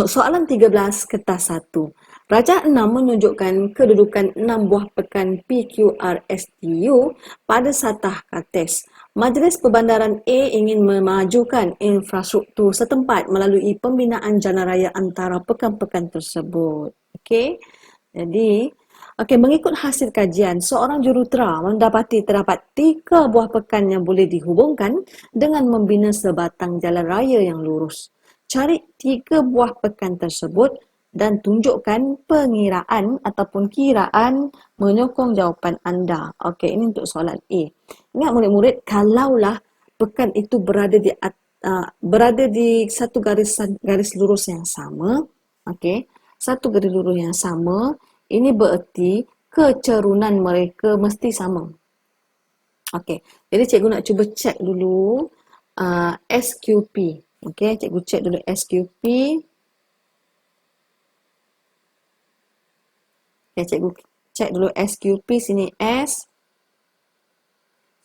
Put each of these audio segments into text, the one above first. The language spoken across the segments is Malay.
Soalan 13 kertas 1. Rajah 6 menunjukkan kedudukan 6 buah pekan PQRSTU pada satah kartes. Majlis Perbandaran A ingin memajukan infrastruktur setempat melalui pembinaan jalan raya antara pekan-pekan tersebut. Okey. Jadi, mengikut hasil kajian, seorang jurutera mendapati terdapat 3 buah pekan yang boleh dihubungkan dengan membina sebatang jalan raya yang lurus. Cari 3 buah pekan tersebut dan tunjukkan pengiraan ataupun kiraan menyokong jawapan anda. Okey, ini untuk soalan A. Ingat murid-murid, kalaulah pekan itu berada di satu garis lurus yang sama, okey, satu garis lurus yang sama, ini bererti kecerunan mereka mesti sama. Okey, jadi cikgu nak cuba cek dulu SQP. Okey, cikgu cek dulu SQP. Okay, cikgu cek dulu SQP, sini S,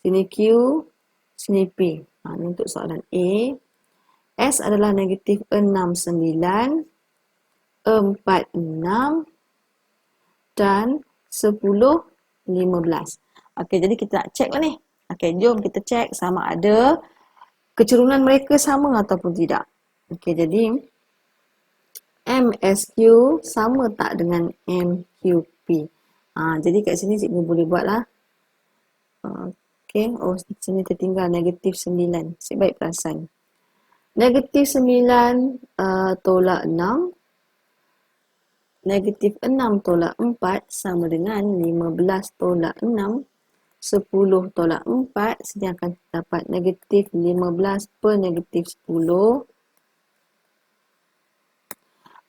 sini Q, sini P. Ini untuk soalan A. S adalah negatif 69, 46 dan 10, 15. Okey, jadi kita nak cek lah ni. Okey, jom kita cek sama ada kecerunan mereka sama ataupun tidak. Okey, jadi MSQ sama tak dengan MQP? Jadi kat sini cikgu boleh buat lah. Okey, sini tertinggal negatif 9. Cik baik perasan. Negatif 9 tolak 6. Negatif 6 tolak 4 sama dengan 15 tolak 6. 10 tolak 4. Sini akan dapat negatif 15 per negatif 10.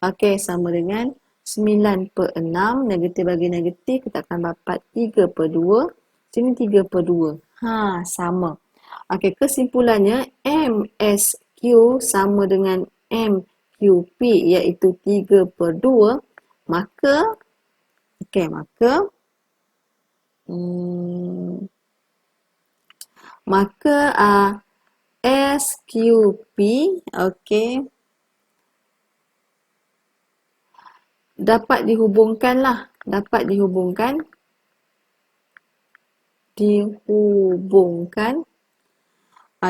Okey, sama dengan 9 per 6. Negatif bagi negatif, kita akan dapat 3 per 2. Sini 3 per 2. Sama. Okey, kesimpulannya MSQ sama dengan MQP iaitu 3 per 2. Maka, SQP, dapat dihubungkan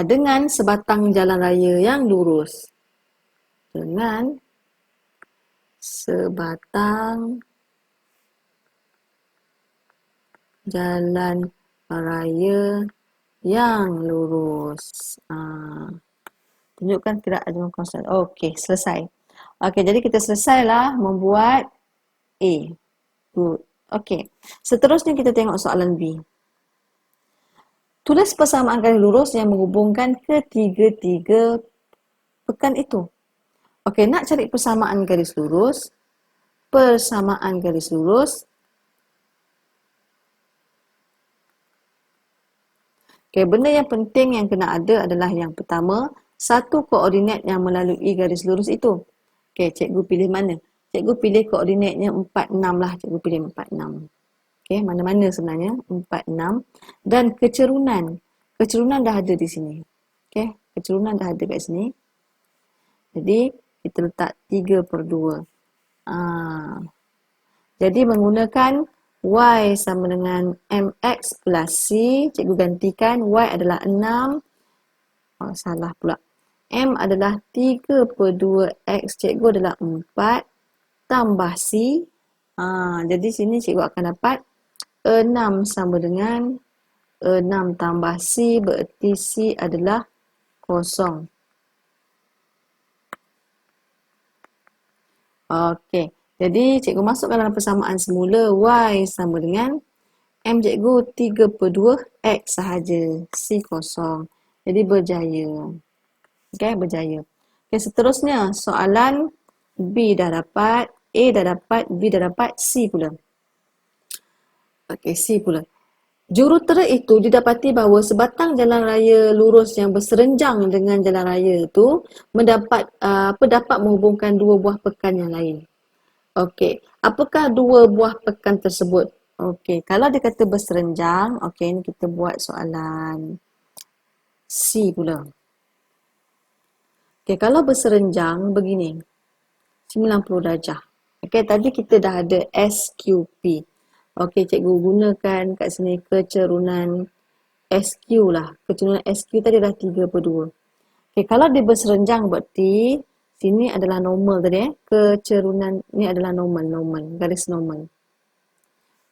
dengan sebatang jalan raya yang lurus. Dengan sebatang jalan raya yang lurus. Tunjukkan tidak ada konstan. Okey, selesai. Okey, jadi kita selesailah membuat A. Good. Okey. Seterusnya kita tengok soalan B. Tulis persamaan garis lurus yang menghubungkan ketiga-tiga pekan itu. Okey, nak cari persamaan garis lurus. Okey, benda yang penting yang kena ada adalah yang pertama, satu koordinat yang melalui garis lurus itu. Okey, cikgu pilih mana? Cikgu pilih koordinatnya 46 lah. Cikgu pilih 46. Okey, mana-mana sebenarnya? 46. Dan kecerunan. Kecerunan dah ada di sini. Okey, kecerunan dah ada kat sini. Jadi, kita letak 3 per 2. Jadi, menggunakan Y sama dengan MX plus C. Cikgu gantikan. Y adalah 6. Salah pula. M adalah 3 per 2X. Cikgu adalah 4. Tambah C. Jadi, sini cikgu akan dapat 6 sama dengan 6 tambah C, berarti C adalah 0. Okey, jadi cikgu masukkan dalam persamaan semula. Y sama dengan M cikgu 3 per 2 X sahaja. C 0. Jadi berjaya. Okey, berjaya. Okey, seterusnya soalan B dah dapat, A dah dapat, B dah dapat, C pula. Okey, C pula. Jurutera itu didapati bahawa sebatang jalan raya lurus yang berserenjang dengan jalan raya itu dapat menghubungkan dua buah pekan yang lain. Okey, apakah dua buah pekan tersebut? Okey, kalau dia kata berserenjang, okey, ini kita buat soalan C pula. Okey, kalau berserenjang begini. 90 darjah. Okey, tadi kita dah ada SQP. Okey, cikgu gunakan kat sini kecerunan SQ lah. Kecerunan SQ tadi dah 3/2. Okey, kalau dia berserenjang berarti sini adalah normal tadi Kecerunan ni adalah normal, garis normal.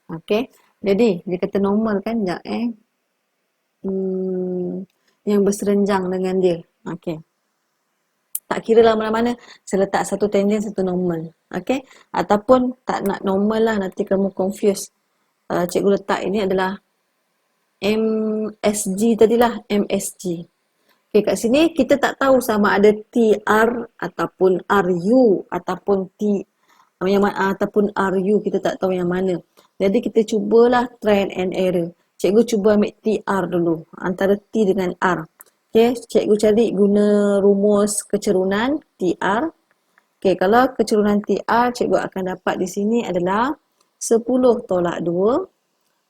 Okey, jadi dia kata normal kan, sekejap yang berserenjang dengan dia. Okey. Tak kira lah mana-mana, saya letak satu tangent, satu normal. Okey? Ataupun tak nak normal lah, nanti kamu confuse. Cikgu letak ini adalah MSG tadilah, MSG. Okey, kat sini kita tak tahu sama ada TR ataupun RU ataupun ataupun RU, kita tak tahu yang mana. Jadi kita cubalah try and error. Cikgu cuba ambil TR dulu, antara T dengan R. Okey, cikgu cari guna rumus kecerunan TR. Okey, kalau kecerunan TR, cikgu akan dapat di sini adalah 10 tolak 2.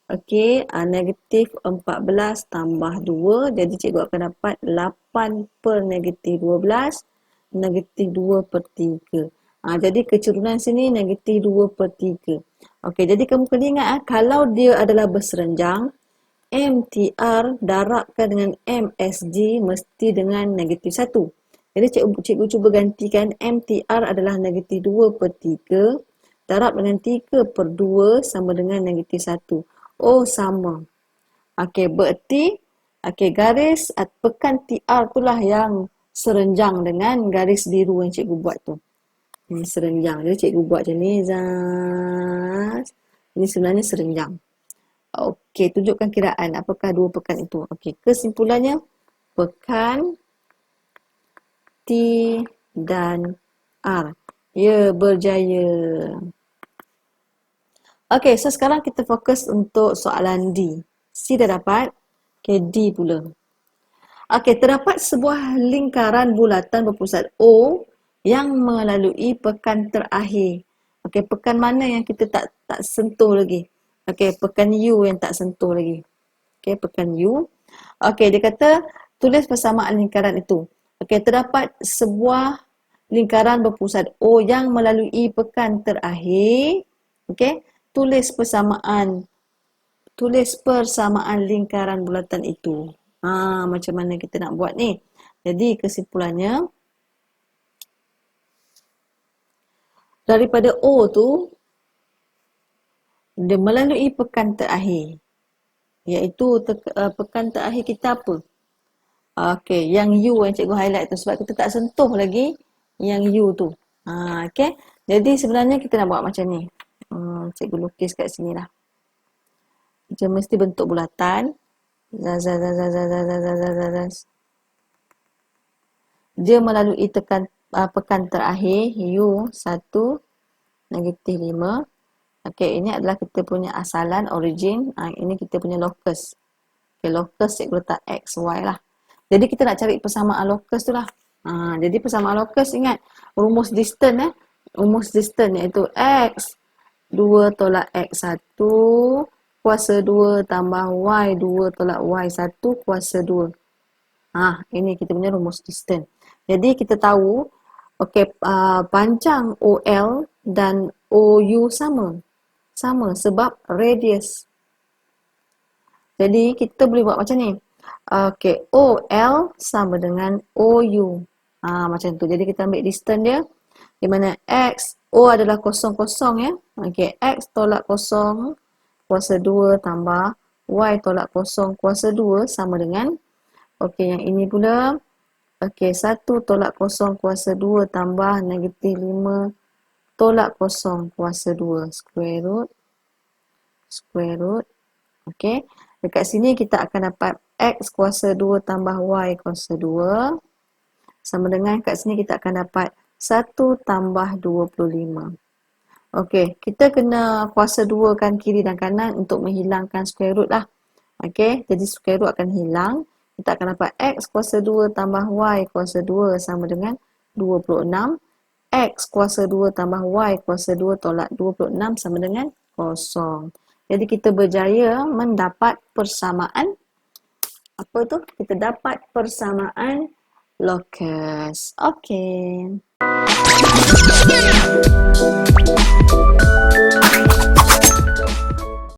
Okey, negatif 14 tambah 2. Jadi cikgu akan dapat 8 per negatif 12. Negatif 2 per 3. Jadi kecerunan sini negatif 2 per 3. Okey, jadi kamu kena ingat kalau dia adalah berserenjang, MTR darabkan dengan MSG mesti dengan negatif 1. Jadi cikgu cuba gantikan MTR adalah negatif 2 per 3 darab dengan 3 per 2 sama dengan negatif 1. Oh, sama. Okey, berarti garis pekan TR itulah yang serenjang dengan garis biru yang cikgu buat tu. Serenjang. Jadi cikgu buat macam ni. Ini sebenarnya serenjang. Okey, tunjukkan kiraan apakah dua pekan itu. Okey, kesimpulannya pekan T dan R. Ya, berjaya. Okey, so sekarang kita fokus untuk soalan D. C dah dapat. Okey, D pula. Okey, terdapat sebuah lingkaran bulatan berpusat O yang melalui pekan terakhir. Okey, pekan mana yang kita tak sentuh lagi? Okey, pekan U yang tak sentuh lagi. Okey, pekan U. Okey, dia kata tulis persamaan lingkaran itu. Okey, terdapat sebuah lingkaran berpusat O yang melalui pekan terakhir. Okey, tulis persamaan lingkaran bulatan itu. Macam mana kita nak buat ni? Jadi kesimpulannya, daripada O tu, dia melalui pekan terakhir. Iaitu pekan terakhir kita apa? Okey, yang U yang cikgu highlight tu sebab kita tak sentuh lagi yang U tu. Okey. Jadi sebenarnya kita nak buat macam ni. Cikgu lukis kat sini lah. Dia mesti bentuk bulatan. Dia melalui pekan terakhir U1 negatif 5. Okey, ini adalah kita punya asalan, origin. Ini kita punya locus. Okey, locus cikgu letak X, Y lah. Jadi kita nak cari persamaan locus tu lah. Jadi persamaan locus, ingat rumus distance rumus distance iaitu X 2 tolak X1 kuasa 2 tambah Y2 tolak Y1 kuasa 2. Ini kita punya rumus distance. Jadi kita tahu, okey, panjang OL dan OU sama. Sama sebab radius. Jadi kita boleh buat macam ni. Okey, OL sama dengan OU. Macam tu. Jadi kita ambil distance dia. Di mana X, O adalah 0, 0 ya. Okey, X tolak 0 kuasa 2 tambah Y tolak 0 kuasa 2 sama dengan, okey, yang ini pula. Okey, 1 tolak 0 kuasa 2 tambah negatif 5 tolak 0 kuasa 2 square root. Okey, dekat sini kita akan dapat X kuasa 2 tambah Y kuasa 2 sama dengan, kat sini kita akan dapat 1 tambah 25. Okey, kita kena kuasa 2 kan kiri dan kanan untuk menghilangkan square root lah. Okey, jadi square root akan hilang. Kita akan dapat X kuasa 2 tambah Y kuasa 2 sama dengan 26. X kuasa 2 tambah Y kuasa 2 tolak 26 sama dengan 0. Jadi kita berjaya mendapat persamaan. Apa tu? Kita dapat persamaan locus. Okey.